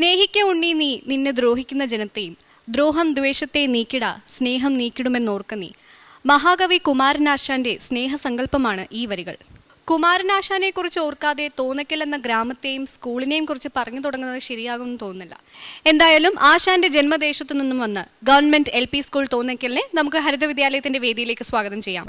സ്നേഹിക്ക ഉണ്ണി നീ നിന്നെ ദ്രോഹിക്കുന്ന ജനത്തെയും ദ്രോഹം ദ്വേഷത്തെ നീക്കിട സ്നേഹം നീക്കിടുമെന്നോർക്ക നീ. മഹാകവി കുമാരനാശാന്റെ സ്നേഹസങ്കല്പമാണ് ഈ വരികൾ. കുമാരനാശാനെ കുറിച്ച് ഓർക്കാതെ തോന്നക്കൽ എന്ന ഗ്രാമത്തെയും സ്കൂളിനെയും കുറിച്ച് പറഞ്ഞു തുടങ്ങുന്നത് ശരിയാകുമെന്ന് തോന്നുന്നില്ല. എന്തായാലും ആശാന്റെ ജന്മദേശത്തു നിന്നും വന്ന് ഗവൺമെന്റ് LP സ്കൂൾ തോന്നക്കലിനെ നമുക്ക് ഹരിത വിദ്യാലയത്തിന്റെ വേദിയിലേക്ക് സ്വാഗതം ചെയ്യാം.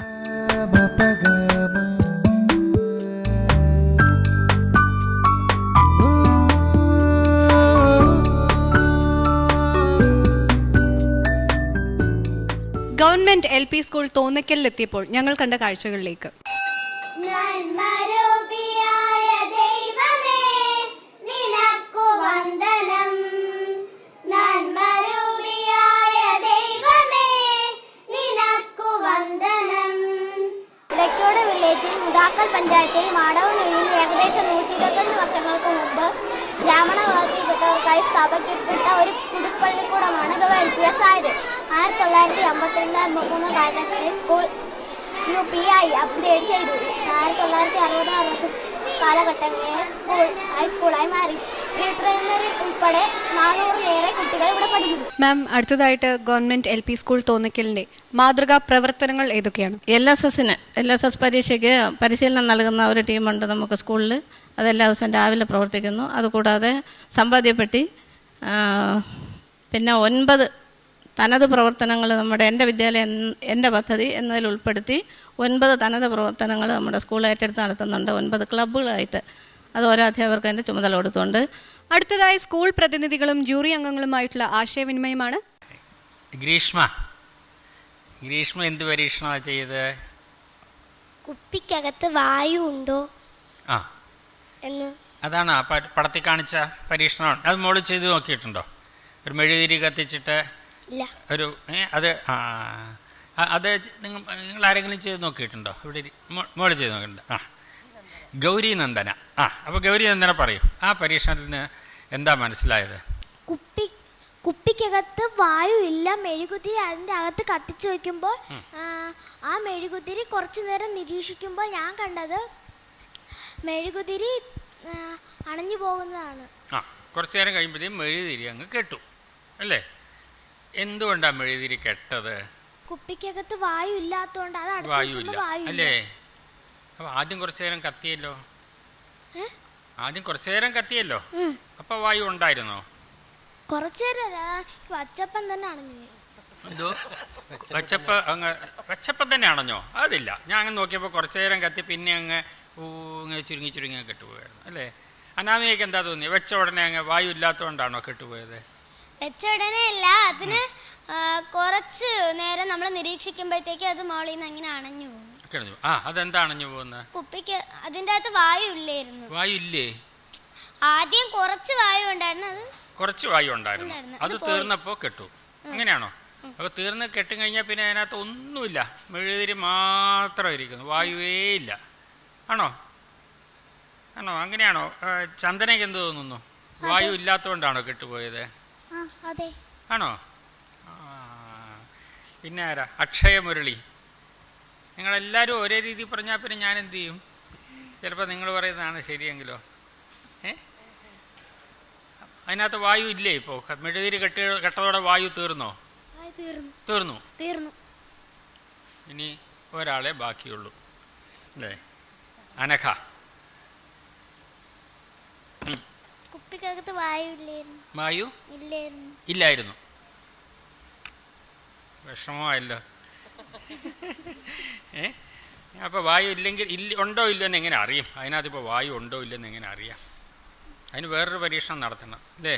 ഗവൺമെന്റ് LP സ്കൂൾ തോന്നക്കലിലെത്തിയപ്പോൾ ഞങ്ങൾ കണ്ട കാഴ്ചകളിലേക്ക്. വില്ലേജിൽ മുതാക്കൽ പഞ്ചായത്തിൽ മാടവനൂരിൽ ഏകദേശം 121 വർഷങ്ങൾക്ക് മുമ്പ് ബ്രാഹ്മണ വിഭാഗത്തിൽപ്പെട്ടവർക്കായി സ്ഥാപിക്കപ്പെട്ട ഒരു കുടിപ്പള്ളിക്കൂടമാണ് LPS ആയത്. 1952-53 കാലഘട്ടത്തിൽ സ്കൂൾ UP ആയി അപ്ഗ്രേഡ് ചെയ്തു. 1960 കാലഘട്ടങ്ങളിൽ സ്കൂൾ ഹൈസ്കൂളായി മാറി. പ്രീ പ്രൈമറി ഉൾപ്പെടെ 400-ലേറെ കുട്ടികൾ ഇവിടെ പഠിക്കുന്നു. മാം, അടുത്തതായിട്ട് ഗവൺമെന്റ് LP സ്കൂൾ തോന്നക്കലിന്റെ മാതൃകാ പ്രവർത്തനങ്ങൾ ഏതൊക്കെയാണ്? LSS പരീക്ഷയ്ക്ക് പരിശീലനം നൽകുന്ന ഒരു ടീമുണ്ട് നമുക്ക് സ്കൂളിൽ. അത് എല്ലാ ദിവസവും രാവിലെ പ്രവർത്തിക്കുന്നു. അതുകൂടാതെ സമ്പാദ്യപ്പെട്ടി, പിന്നെ 9 തനത് പ്രവർത്തനങ്ങൾ എൻ്റെ വിദ്യാലയം എൻ്റെ പദ്ധതി എന്നതിൽ ഉൾപ്പെടുത്തി 9 തനത് പ്രവർത്തനങ്ങൾ നമ്മുടെ സ്കൂൾ ഏറ്റെടുത്ത് നടത്തുന്നുണ്ട്. 9 ക്ലബ്ബുകളായിട്ട്. അത് ഓരോ അധ്യാപകർക്ക് അതിൻ്റെ ചുമതല കൊടുത്തുകൊണ്ട്. അടുത്തതായി സ്കൂൾ പ്രതിനിധികളും ജൂറി അംഗങ്ങളുമായിട്ടുള്ള ആശയവിനിമയമാണ്. ഗ്രീഷ്മ എന്ത് പരീക്ഷണമാണ് ചെയ്തത്? കുപ്പിക്കകത്ത് വായു ഉണ്ടോ എന്ന്. അതാണ് ആ പടത്തിൽ കാണിച്ച പരീക്ഷണമാണ്. അത് മോള് ചെയ്ത് നോക്കിയിട്ടുണ്ടോ? ഒരു മെഴുകുതിരി കത്തിച്ചിട്ട് ഒരു അത് അത് നിങ്ങൾ ആരെങ്കിലും ചെയ്ത് നോക്കിയിട്ടുണ്ടോ? ഇവിടെ മോള് ചെയ്ത് നോക്കിയിട്ടുണ്ട്. ഗൗരി നന്ദന. അപ്പോൾ ഗൗരി നന്ദന പറയൂ, ആ പരീക്ഷണത്തിൽ നിന്ന് എന്താ മനസ്സിലായത്? കുപ്പിക്കകത്ത് വായു ഇല്ല. മെഴുകുതിരി അതിൻ്റെ അകത്ത് കത്തിച്ചു വയ്ക്കുമ്പോൾ ആ മെഴുകുതിരി കുറച്ചു നേരം നിരീക്ഷിക്കുമ്പോൾ ഞാൻ കണ്ടത് മെഴുകുതിരി അണഞ്ഞു പോകുന്നതാണ്. കുറച്ചു നേരം കഴിയുമ്പോഴത്തേക്കും മെഴുകുതിരി അങ്ങ് കെട്ടു അല്ലേ? എന്തുകൊണ്ടാണ് മെഴുകുതിരി കെട്ടത്? കുപ്പിക്കകത്ത് വായു ഇല്ലാത്തതുകൊണ്ട്. അത് വായു ഇല്ല അല്ലേ? അപ്പോൾ ആദ്യം കുറച്ചു നേരം കത്തിയല്ലോ. അപ്പോൾ വായു ഉണ്ടായിരുന്നോ? വച്ചപ്പം തന്നെ അണഞ്ഞു. എന്തോ വച്ചപ്പം തന്നെ അണഞ്ഞോ? അതില്ല. ഞാൻ അങ്ങ് നോക്കിയപ്പോൾ കുറച്ചു നേരം കത്തി പിന്നെ അങ്ങ് ഇങ്ങനെ ചുരുങ്ങി കെട്ടുപോയായിരുന്നു അല്ലേ? അനാമികയ്ക്ക് എന്താ തോന്നി? വെച്ച ഉടനെ അങ്ങ് വായു ഇല്ലാത്തതുകൊണ്ടാണോ കെട്ടുപോയത്? വെച്ച ഉടനെ അല്ല, അതിന് കുറച്ച് നേരം നമ്മൾ നിരീക്ഷിക്കുമ്പോഴത്തേക്ക് അത് മോളിൽ നിന്ന് അങ്ങനെ അണഞ്ഞു പോകും. അതെന്താ അണഞ്ഞു പോകുന്നത്? കുപ്പിക്ക് അതിൻ്റെ അകത്ത് വായു ഇല്ലായിരുന്നു. വായു ഇല്ലേ? ആദ്യം കുറച്ച് വായു ഉണ്ടായിരുന്നു. അത് തീർന്നപ്പോ കെട്ടു. അങ്ങനെയാണോ? അപ്പൊ തീർന്ന് കെട്ടിക്കഴിഞ്ഞാൽ പിന്നെ അതിനകത്ത് ഒന്നുമില്ല, മെഴുകുതിരി മാത്രം ഇരിക്കുന്നു, വായുവേ ഇല്ല. ആണോ? അങ്ങനെയാണോ? ചന്ദനയ്ക്ക് എന്ത് തോന്നുന്നു? വായു ഇല്ലാത്തതുകൊണ്ടാണോ കെട്ടുപോയത്? ആണോ? പിന്നെ ആരാ? അക്ഷയമുരളി. നിങ്ങളെല്ലാവരും ഒരേ രീതി പറഞ്ഞാൽ പിന്നെ ഞാൻ എന്ത് ചെയ്യും? ചിലപ്പോൾ നിങ്ങൾ പറയുന്നതാണ് ശരിയെങ്കിലോ? അതിനകത്ത് വായു ഇല്ലേ? ഇപ്പോൾ മെഴുകുതിരി കെട്ടതോടെ വായു തീർന്നോ? തീർന്നു. ഇനി ഒരാളെ ബാക്കിയുള്ളൂ അല്ലേ? അനഘ. കുപ്പിക്കകത്ത് വായു ഇല്ലായിരുന്നു. വിഷമമായല്ലോ. അപ്പോൾ വായു ഉണ്ടോ ഇല്ലോ എന്ന് എങ്ങനെ അറിയും? അതിനകത്ത് ഇപ്പോൾ വായു ഉണ്ടോ ഇല്ലെന്ന് എങ്ങനെ അറിയാം? അതിന് വേറൊരു പരീക്ഷണം നടത്തണം അല്ലേ?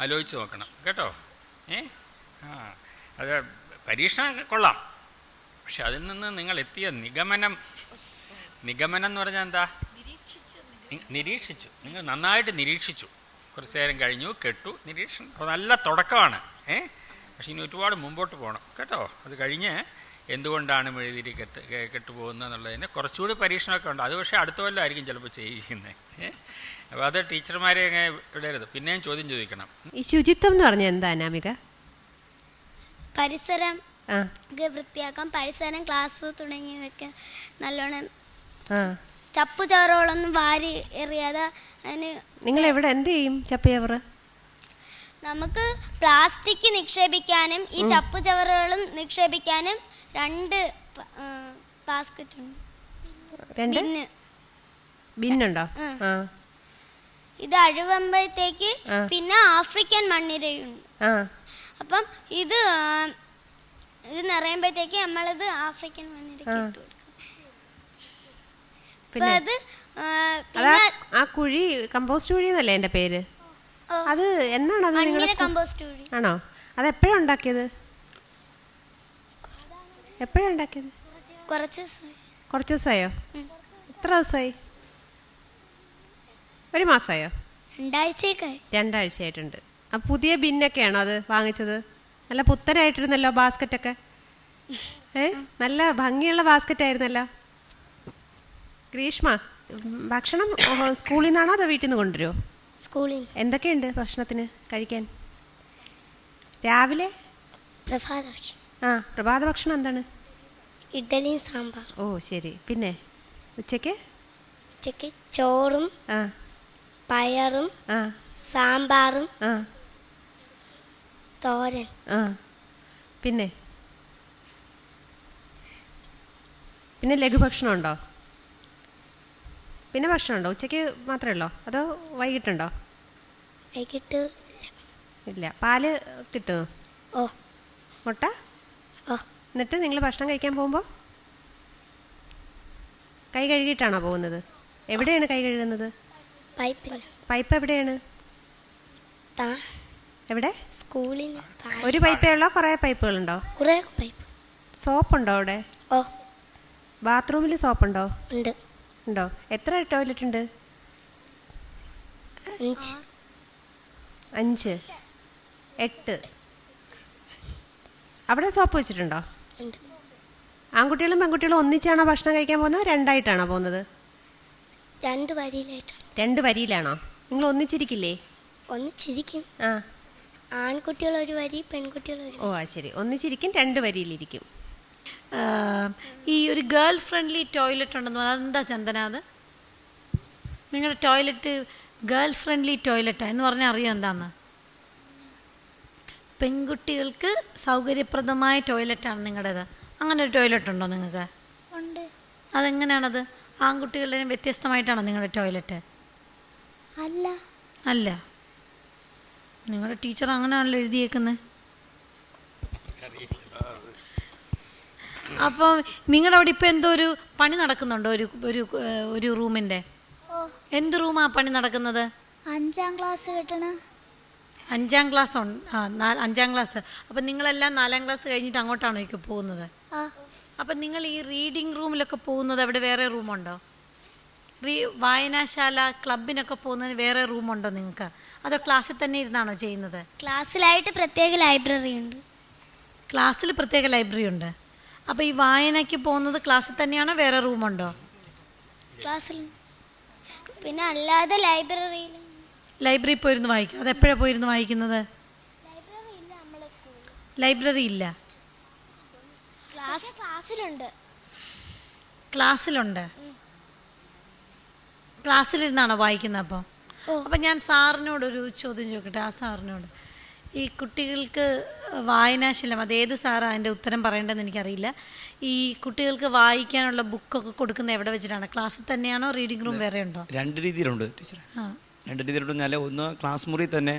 ആലോചിച്ച് നോക്കണം കേട്ടോ. അത് പരീക്ഷണം കൊള്ളാം, പക്ഷെ അതിൽ നിന്ന് നിങ്ങൾ എത്തിയ നിഗമനം എന്ന് പറഞ്ഞാൽ എന്താ? നിരീക്ഷിച്ചു. നിങ്ങൾ നന്നായിട്ട് നിരീക്ഷിച്ചു. കുറച്ച് നേരം കഴിഞ്ഞു, കെട്ടു. നിരീക്ഷണം നല്ല തുടക്കമാണ്. പക്ഷെ ഇനി ഒരുപാട് മുമ്പോട്ട് പോകണം കേട്ടോ. അത് കഴിഞ്ഞ് എന്തുകൊണ്ടാണ് മെഴുകുതിരി കെട്ടുപോകുന്നത് എന്നുള്ളതിന് കുറച്ചുകൂടി പരീക്ഷണമൊക്കെ ഉണ്ട്. അത് പക്ഷേ അടുത്ത കൊല്ലമായിരിക്കും ചിലപ്പോൾ ചെയ്യിക്കുന്നത്. അപ്പോൾ അത് ടീച്ചർമാരെ അങ്ങനെ വിടരുത്, പിന്നെയും ചോദ്യം ചോദിക്കണം. ഈ ശുചിത്വം എന്ന് പറഞ്ഞാൽ എന്താ അനാമിക? പരിസരം വൃത്തിയാക്കാം, പരിസരം ക്ലാസ് തുടങ്ങിയവയൊക്കെ നല്ലോണം ചപ്പു ചവറുകളൊന്നും വാരി എറിയാതെ. നിങ്ങൾ എവിടെ എന്ത് ചെയ്യും? ചപ്പുചവറ് നമുക്ക് പ്ലാസ്റ്റിക് നിക്ഷേപിക്കാനും ഈ ചപ്പു ചവറുകളും നിക്ഷേപിക്കാനും 2 ബാസ്ക്കറ്റ് ഉണ്ട്. ബിന്നുണ്ടോ? ഇത് അഴുവുമ്പോഴത്തേക്ക് പിന്നെ ആഫ്രിക്കൻ മണ്ണിരയുണ്ട്. അപ്പം ഇത് നിറയുമ്പോഴത്തേക്ക് നമ്മളിത് ആഫ്രിക്കൻ മണ്ണിരക്ക് ഇട്ട് കൊടുക്കും. ആ കുഴി കമ്പോസ്റ്റ് കുഴി എന്നല്ലേ എൻ്റെ പേര്? അത് എന്നാണ് അത് നിങ്ങളുടെ കമ്പോസ്റ്റ് കുഴി ആണോ? അത് എപ്പോഴാണ് ഉണ്ടാക്കിയത്? കുറച്ച് ദിവസമായോ? എത്ര ദിവസമായി? 1 മാസമായോ? 2 ആഴ്ചയായിട്ടുണ്ട്. ആ പുതിയ ബിന്നൊക്കെയാണോ അത് വാങ്ങിച്ചത്? നല്ല പുത്തനായിട്ടിരുന്നല്ലോ ബാസ്ക്കറ്റൊക്കെ. നല്ല ഭംഗിയുള്ള ബാസ്ക്കറ്റ് ആയിരുന്നല്ലോ. ഗ്രീഷ്മ, ഭക്ഷണം സ്കൂളിൽ നിന്നാണോ അതോ വീട്ടിൽ നിന്ന് കൊണ്ടുവരുമോ? സ്കൂളിൽ. എന്തൊക്കെയുണ്ട് ഭക്ഷണത്തിന് കഴിക്കാൻ രാവിലെ? പ്രഭാത ഭക്ഷണം എന്താണ്? ഇഡ്ഡലിയും സാമ്പാർ. ഓ ശരി. പിന്നെ ഉച്ചയ്ക്ക് ചോറും പയറും സാമ്പാറും തോരൻ. പിന്നെ ലഘുഭക്ഷണം ഉണ്ടോ? പിന്നെ ഭക്ഷണമുണ്ടോ? ഉച്ചയ്ക്ക് മാത്രമേ ഉള്ളോ അതോ വൈകിട്ടുണ്ടോ? വൈകിട്ട് ഇല്ല. പാല് കിട്ടുമോ? മുട്ട? എന്നിട്ട് നിങ്ങൾ ഭക്ഷണം കഴിക്കാൻ പോകുമ്പോൾ കൈ കഴുകിയിട്ടാണോ പോകുന്നത്? എവിടെയാണ് കൈ കഴുകുന്നത്? പൈപ്പ് എവിടെയാണ്? എവിടെ? സ്കൂളിൽ. ഒരു പൈപ്പേ ഉള്ളോ കുറേ പൈപ്പുകളുണ്ടോ? സോപ്പുണ്ടോ അവിടെ? ബാത്റൂമിൽ സോപ്പുണ്ടോ? ഉണ്ടോ? എത്ര ടോയ്ലറ്റ് ഉണ്ട്? 5, 8. അവിടെ സോപ്പ് വെച്ചിട്ടുണ്ടോ? ആൺകുട്ടികളും പെൺകുട്ടികളും ഒന്നിച്ചാണോ ഭക്ഷണം കഴിക്കാൻ പോകുന്നത്? 2 ആയിട്ടാണോ പോകുന്നത്? 2 വരിയിലാണോ? നിങ്ങൾ ഒന്നിച്ചിരിക്കില്ലേ? ഒന്നിച്ചിരിക്കും. ആൺകുട്ടികൾ ഒരു വരി, പെൺകുട്ടികൾ ഒരു വരി. ഓ ശരി. ഒന്നിച്ചിരിക്കും, 2 വരിയിലിരിക്കും. ഈ ഒരു ഗേൾ ഫ്രണ്ട്ലി ടോയ്ലറ്റ് ഉണ്ടെന്ന് പറഞ്ഞാൽ അതെന്താ ചന്ദന? അത് നിങ്ങളുടെ ടോയ്ലറ്റ് ഗേൾ ഫ്രണ്ട്ലി ടോയ്ലറ്റാണ് എന്ന് പറഞ്ഞാൽ അറിയാം എന്താന്ന്? പെൺകുട്ടികൾക്ക് സൗകര്യപ്രദമായ ടോയ്ലറ്റാണ് നിങ്ങളുടേത്. അങ്ങനെ ഒരു ടോയ്ലറ്റ് ഉണ്ടോ നിങ്ങൾക്ക്? ഉണ്ട്. അതെങ്ങനെയാണത്? ആൺകുട്ടികളുടെ വ്യത്യസ്തമായിട്ടാണോ നിങ്ങളുടെ ടോയ്ലറ്റ്? അല്ല. നിങ്ങളുടെ ടീച്ചർ അങ്ങനെയാണല്ലോ എഴുതിയേക്കുന്നത്. അപ്പോൾ നിങ്ങളുടെ അവിടെ ഇപ്പോൾ എന്തോ ഒരു പണി നടക്കുന്നുണ്ടോ? ഒരു റൂമിൻ്റെ എന്ത് റൂമാ പണി നടക്കുന്നത്? 5ാം ക്ലാസ് കിട്ടണ. 5ാം ക്ലാസ് ഉണ്ട്. 5ാം ക്ലാസ്. അപ്പം നിങ്ങളെല്ലാം 4ാം ക്ലാസ് കഴിഞ്ഞിട്ട് അങ്ങോട്ടാണോ ഇപ്പോൾ പോകുന്നത്? അപ്പം നിങ്ങൾ ഈ റീഡിങ് റൂമിലൊക്കെ പോകുന്നത് അവിടെ വേറെ റൂമുണ്ടോ? വായനാശാല ക്ലബിനൊക്കെ പോകുന്നതിന് വേറെ റൂമുണ്ടോ നിങ്ങൾക്ക്? അതോ ക്ലാസ്സിൽ തന്നെ ഇരുന്നാണോ ചെയ്യുന്നത്? ക്ലാസ്സിലായിട്ട് പ്രത്യേക ലൈബ്രറി ഉണ്ട്. ക്ലാസ്സിൽ പ്രത്യേക ലൈബ്രറി ഉണ്ട്. അപ്പോൾ ഈ വായനയ്ക്ക് പോകുന്നത് ക്ലാസ്സിൽ തന്നെയാണോ വേറെ റൂമുണ്ടോ? ക്ലാസ്സിൽ. പിന്നെ അല്ലാതെ ലൈബ്രറി പോയിരുന്ന് വായിക്കും. അതെപ്പോഴാണ് പോയിരുന്ന് വായിക്കുന്നത്? ലൈബ്രറി ഇല്ല. ക്ലാസ്സിലുണ്ട്. ക്ലാസ്സിലിരുന്നാണോ വായിക്കുന്നത്? അപ്പം ഞാൻ സാറിനോടൊരു ചോദ്യം ചോദിക്കട്ടെ. ആ സാറിനോട് ഈ കുട്ടികൾക്ക് വായനാശീലം, അതേത് സാറാണ് അതിൻ്റെ ഉത്തരം പറയേണ്ടതെന്ന് എനിക്കറിയില്ല. ഈ കുട്ടികൾക്ക് വായിക്കാനുള്ള ബുക്കൊക്കെ കൊടുക്കുന്നത് എവിടെ വെച്ചിട്ടാണ്? ക്ലാസ്സിൽ തന്നെയാണോ റീഡിംഗ് റൂം വേറെ ഉണ്ടോ? 2 രീതിയിലുണ്ട് ടീച്ചർ. 2 രീതിയിലുണ്ടെന്നാൽ ഒന്ന് ക്ലാസ് മുറി തന്നെ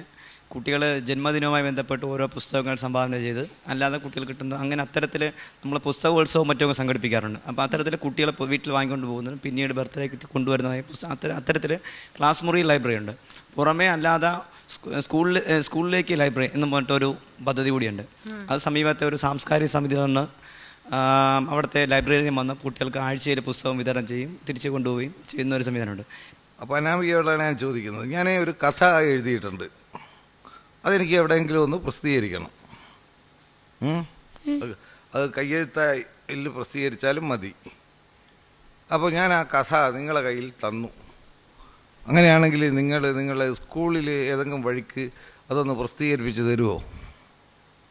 കുട്ടികൾ ജന്മദിനവുമായി ബന്ധപ്പെട്ട് ഓരോ പുസ്തകങ്ങൾ സംഭാവന ചെയ്ത്, അല്ലാതെ കുട്ടികൾ കിട്ടുന്ന അങ്ങനെ അത്തരത്തിൽ നമ്മൾ പുസ്തകോത്സവം മറ്റൊക്കെ സംഘടിപ്പിക്കാറുണ്ട്. അപ്പോൾ അത്തരത്തിൽ കുട്ടികളെ വീട്ടിൽ വാങ്ങിക്കൊണ്ട് പോകുന്നതും പിന്നീട് ബർത്ത്ഡേക്ക് കൊണ്ടുവരുന്നതായ അത്തരത്തിൽ ക്ലാസ് മുറി ലൈബ്രറി ഉണ്ട്. പുറമേ അല്ലാതെ സ്കൂളിലേക്ക് ലൈബ്രറി എന്ന് പറഞ്ഞിട്ടൊരു പദ്ധതി കൂടിയുണ്ട്. അത് സമീപത്തെ ഒരു സാംസ്കാരിക സമിതികളാണ് അവിടുത്തെ ലൈബ്രറിയിൽ വന്ന് കുട്ടികൾക്ക് ആഴ്ചയിൽ പുസ്തകം വിതരണം ചെയ്യും, തിരിച്ചു കൊണ്ടുപോവുകയും ചെയ്യുന്ന ഒരു സംവിധാനമുണ്ട്. അപ്പോൾ അനാമികയോടാണ് ഞാൻ ചോദിക്കുന്നത്. ഞാൻ ഒരു കഥ എഴുതിയിട്ടുണ്ട്, അതെനിക്ക് എവിടെയെങ്കിലും ഒന്ന് പ്രസിദ്ധീകരിക്കണം. അത് കയ്യെഴുത്തിൽ പ്രസിദ്ധീകരിച്ചാലും മതി. അപ്പോൾ ഞാൻ ആ കഥ നിങ്ങളെ കയ്യിൽ തന്നു. അങ്ങനെയാണെങ്കിൽ നിങ്ങളെ സ്കൂളിൽ ഏതെങ്കിലും വഴിക്ക് അതൊന്ന് പ്രസിദ്ധീകരിപ്പിച്ച് തരുമോ?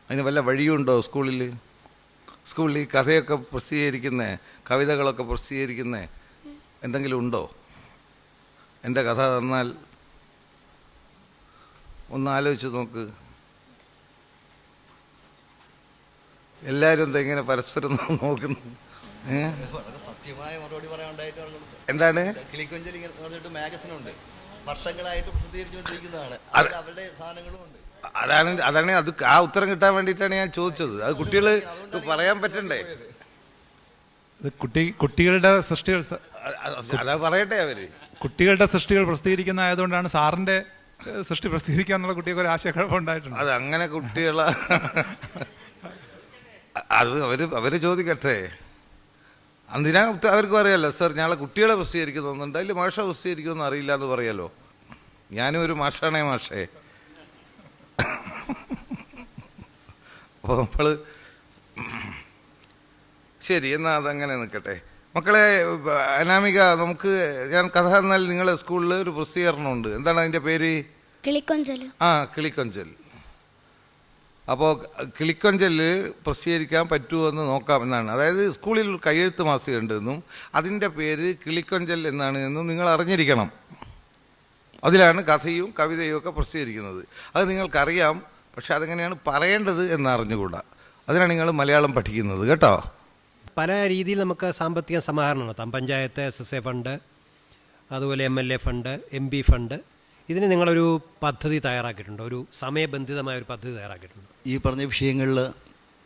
അതിന് വല്ല വഴിയുണ്ടോ? സ്കൂളിൽ ഈ കഥയൊക്കെ പ്രസിദ്ധീകരിക്കുന്ന, കവിതകളൊക്കെ പ്രസിദ്ധീകരിക്കുന്ന എന്തെങ്കിലും ഉണ്ടോ? എൻ്റെ കഥ തന്നാൽ ഒന്ന് ആലോചിച്ച് നോക്ക്. എല്ലാവരും എന്താ ഇങ്ങനെ പരസ്പരം നോക്കുന്നു? സത്യമായ മറുപടി പറയാനുണ്ടായിട്ട് എന്താണ്? കിളിക്കൊഞ്ചൽ മാഗസിൻ ഉണ്ട്, വർഷങ്ങളായിട്ട് പ്രസിദ്ധീകരിച്ചുകൊണ്ടിരിക്കുന്നതാണ്, അവരുടെ സാധനങ്ങളും ഉണ്ട്. അതാണ് അത് ആ ഉത്തരം കിട്ടാൻ വേണ്ടിയിട്ടാണ് ഞാൻ ചോദിച്ചത്. അത് കുട്ടികൾ പറയാൻ പറ്റണ്ടേ? കുട്ടികളുടെ സൃഷ്ടികൾ അതാ പറയട്ടെ. അവര് കുട്ടികളുടെ സൃഷ്ടികൾ പ്രസിദ്ധീകരിക്കുന്ന ആയതുകൊണ്ടാണ് സാറിന്റെ സൃഷ്ടി പ്രസിദ്ധീകരിക്കാന്നുള്ള കുട്ടികൾക്ക് ഒരു ആശയക്കുഴപ്പമുണ്ടായിട്ടുണ്ട്. അത് അങ്ങനെ കുട്ടികളെ അത് അവര് ചോദിക്കട്ടെ. എന്തിനാ അവർക്ക് പറയാമല്ലോ, സാർ ഞങ്ങളെ കുട്ടികളെ പ്രസിദ്ധീകരിക്കുന്നുണ്ട്, അതിൽ മാഷ പ്രസിദ്ധീകരിക്കുമെന്ന് അറിയില്ല എന്ന് പറയാലോ. ഞാനും ഒരു മാഷാണേ മാഷേ. അപ്പോൾ നമ്മൾ ശരി, എന്നാൽ അതങ്ങനെ നിൽക്കട്ടെ. മക്കളെ, അനാമിക, നമുക്ക് ഞാൻ കഥ എന്നാൽ നിങ്ങളെ സ്കൂളിൽ ഒരു പ്രസിദ്ധീകരണമുണ്ട്. എന്താണ് അതിൻ്റെ പേര്? കിളിക്കൊഞ്ചൽ. കിളിക്കൊഞ്ചൽ. അപ്പോൾ കിളിക്കൊഞ്ചൽ പ്രസിദ്ധീകരിക്കാൻ പറ്റുമോ എന്ന് നോക്കാം എന്നാണ്. അതായത് സ്കൂളിൽ കയ്യെഴുത്ത് മാസിക ഉണ്ടെന്നും അതിൻ്റെ പേര് കിളിക്കൊഞ്ചൽ എന്നാണ് എന്നും നിങ്ങൾ അറിഞ്ഞിരിക്കണം. അതിലാണ് കഥയും കവിതയും ഒക്കെ പ്രസിദ്ധീകരിക്കുന്നത്. അത് നിങ്ങൾക്കറിയാം, പക്ഷെ അതെങ്ങനെയാണ് പറയേണ്ടത് എന്ന് അറിഞ്ഞുകൂടാ. അതിനാണ് നിങ്ങൾ മലയാളം പഠിക്കുന്നത്, കേട്ടോ. പല രീതിയിൽ നമുക്ക് സാമ്പത്തിക സമാഹരണം നടത്താം. പഞ്ചായത്ത് SSA ഫണ്ട്, അതുപോലെ MLA ഫണ്ട്, MP ഫണ്ട്. ഇതിന് നിങ്ങളൊരു പദ്ധതി തയ്യാറാക്കിയിട്ടുണ്ട്, ഒരു സമയബന്ധിതമായ ഒരു പദ്ധതി തയ്യാറാക്കിയിട്ടുണ്ട്. ഈ പറഞ്ഞ വിഷയങ്ങളിൽ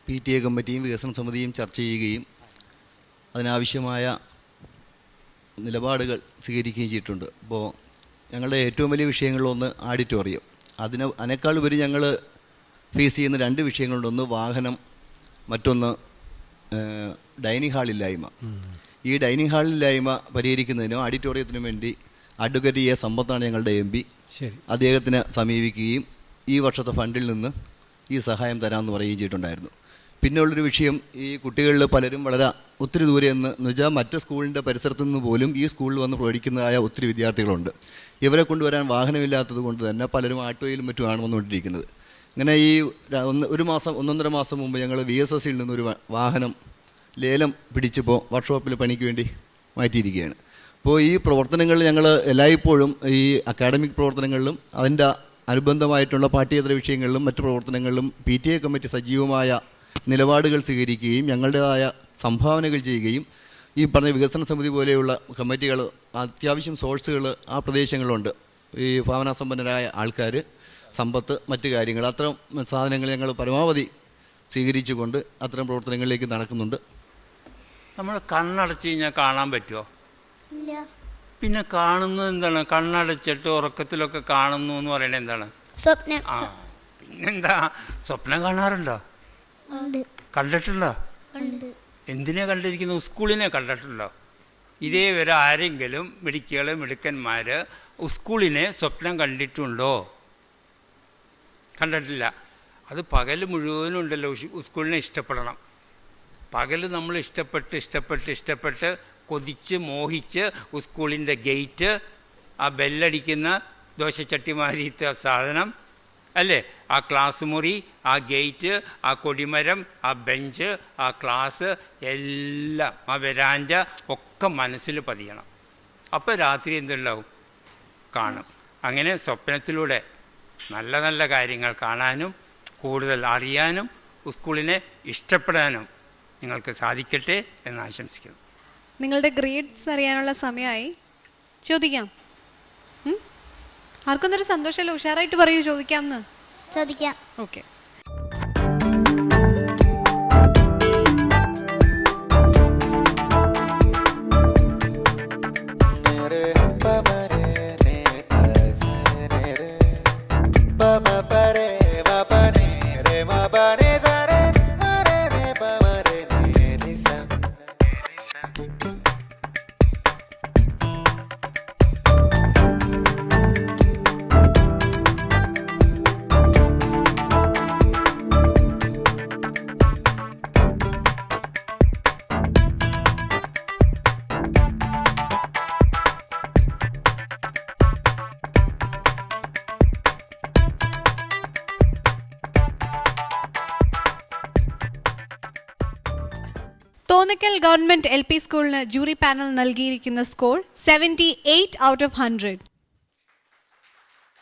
PTA കമ്മിറ്റിയും വികസന സമിതിയും ചർച്ച ചെയ്യുകയും അതിനാവശ്യമായ നിലപാടുകൾ സ്വീകരിക്കുകയും ചെയ്തിട്ടുണ്ട്. അപ്പോൾ ഞങ്ങളുടെ ഏറ്റവും വലിയ വിഷയങ്ങളിലൊന്ന് ആഡിറ്റോറിയം. അതിനേക്കാൾ ഉപരി ഞങ്ങൾ ഫേസ് ചെയ്യുന്ന 2 വിഷയങ്ങളുണ്ട്. ഒന്ന് വാഹനം, മറ്റൊന്ന് ഡൈനിങ് ഹാളില്ലായ്മ. ഈ ഡൈനിങ് ഹാളില്ലായ്മ പരിഹരിക്കുന്നതിനും ഓഡിറ്റോറിയത്തിനും വേണ്ടി അഡ്വക്കേറ്റ് A. സമ്പത്താണ് ഞങ്ങളുടെ MP. അദ്ദേഹത്തിനെ സമീപിക്കുകയും ഈ വർഷത്തെ ഫണ്ടിൽ നിന്ന് ഈ സഹായം തരാമെന്ന് പറയുകയും ചെയ്തിട്ടുണ്ടായിരുന്നു. പിന്നെയുള്ളൊരു വിഷയം, ഈ കുട്ടികളിൽ പലരും ഒത്തിരി ദൂരെ എന്ന് വെച്ചാൽ മറ്റ് സ്കൂളിൻ്റെ പരിസരത്തു നിന്ന് പോലും ഈ സ്കൂളിൽ വന്ന് പഠിക്കുന്നതായ ഒത്തിരി വിദ്യാർത്ഥികളുണ്ട്. ഇവരെ കൊണ്ടുവരാൻ വാഹനമില്ലാത്തത് കൊണ്ട് തന്നെ പലരും ആട്ടോയിലും മറ്റുമാണ് വന്നുകൊണ്ടിരിക്കുന്നത്. ഇങ്ങനെ ഈ 1.5 മാസം മുമ്പ് ഞങ്ങൾ VSSയിൽ നിന്നൊരു വാഹനം ലേലം പിടിച്ചപ്പോൾ വർക്ക്ഷോപ്പിൽ പണിക്ക് വേണ്ടി മാറ്റിയിരിക്കുകയാണ്. അപ്പോൾ ഈ പ്രവർത്തനങ്ങളിൽ ഞങ്ങൾ എല്ലായ്പ്പോഴും ഈ അക്കാഡമിക് പ്രവർത്തനങ്ങളിലും അതിൻ്റെ അനുബന്ധമായിട്ടുള്ള പാഠ്യേതര വിഷയങ്ങളിലും മറ്റു പ്രവർത്തനങ്ങളിലും PTA കമ്മിറ്റി സജീവമായ നിലപാടുകൾ സ്വീകരിക്കുകയും ഞങ്ങളുടേതായ സംഭാവനകൾ ചെയ്യുകയും ഈ പറഞ്ഞ വികസന സമിതി പോലെയുള്ള കമ്മിറ്റികൾ അത്യാവശ്യം സോഴ്സുകൾ ആ പ്രദേശങ്ങളുണ്ട്. ഈ ഭാവനാസമ്പന്നരായ ആൾക്കാർ, സമ്പത്ത്, മറ്റു കാര്യങ്ങൾ, അത്തരം സാധനങ്ങൾ ഞങ്ങൾ പരമാവധി സ്വീകരിച്ചുകൊണ്ട് അത്തരം പ്രവർത്തനങ്ങളിലേക്ക് നടക്കുന്നുണ്ട്. നമ്മൾ കണ്ണടച്ച് കഴിഞ്ഞാൽ കാണാൻ പറ്റുമോ? പിന്നെ കാണുന്നത് എന്താണ്? കണ്ണടച്ചിട്ട് ഉറക്കത്തിലൊക്കെ കാണുന്നു എന്ന് പറയുന്നത് എന്താണ്? സ്വപ്നം. പിന്നെന്താ, സ്വപ്നം കാണാറുണ്ടോ? കണ്ടിട്ടുണ്ടോ? എന്തിനാ കണ്ടിരിക്കുന്നു? സ്കൂളിനെ കണ്ടിട്ടുണ്ടോ? ഇതേവരെ ആരെങ്കിലും മിടുക്കന്മാർ സ്കൂളിനെ സ്വപ്നം കണ്ടിട്ടുണ്ടോ? കണ്ടിട്ടില്ല. അത് പകൽ മുഴുവനും ഉണ്ടല്ലോ. സ്കൂളിനെ ഇഷ്ടപ്പെടണം. പകൽ നമ്മൾ ഇഷ്ടപ്പെട്ട് കൊതിച്ച് മോഹിച്ച് സ്കൂളിൻ്റെ ഗേറ്റ്, ആ ബെല്ലടിക്കുന്ന ദോശച്ചട്ടിമാരിത്തെ സാധനം അല്ലേ, ആ ക്ലാസ് മുറി, ആ ഗേറ്റ്, ആ കൊടിമരം, ആ ബെഞ്ച്, ആ ക്ലാസ് എല്ലാം, ആ വരാൻഡ ഒക്കെ മനസ്സിൽ പതിയണം. അപ്പോൾ രാത്രി എന്തുണ്ടാവും? കാണും. അങ്ങനെ സ്വപ്നത്തിലൂടെ നല്ല നല്ല കാര്യങ്ങൾ കാണാനും കൂടുതൽ അറിയാനും സ്കൂളിനെ ഇഷ്ടപ്പെടാനും നിങ്ങൾക്ക് സാധിക്കട്ടെ എന്ന് ആശംസിക്കുന്നു. നിങ്ങളുടെ ഗ്രേഡ്സ് അറിയാനുള്ള സമയമായി. ചോദിക്കാം. ആർക്കൊന്നൊരു സന്തോഷമല്ലോ, ഉഷാറായിട്ട് പറയൂ. ചോദിക്കാമെന്ന്. ചോദിക്കാം. ഓക്കെ. തോന്നക്കൽ ഗവൺമെന്റ് LP സ്കൂളിന് ജൂറി പാനൽ നൽകിയിരിക്കുന്ന സ്കോർ 78 out of 100.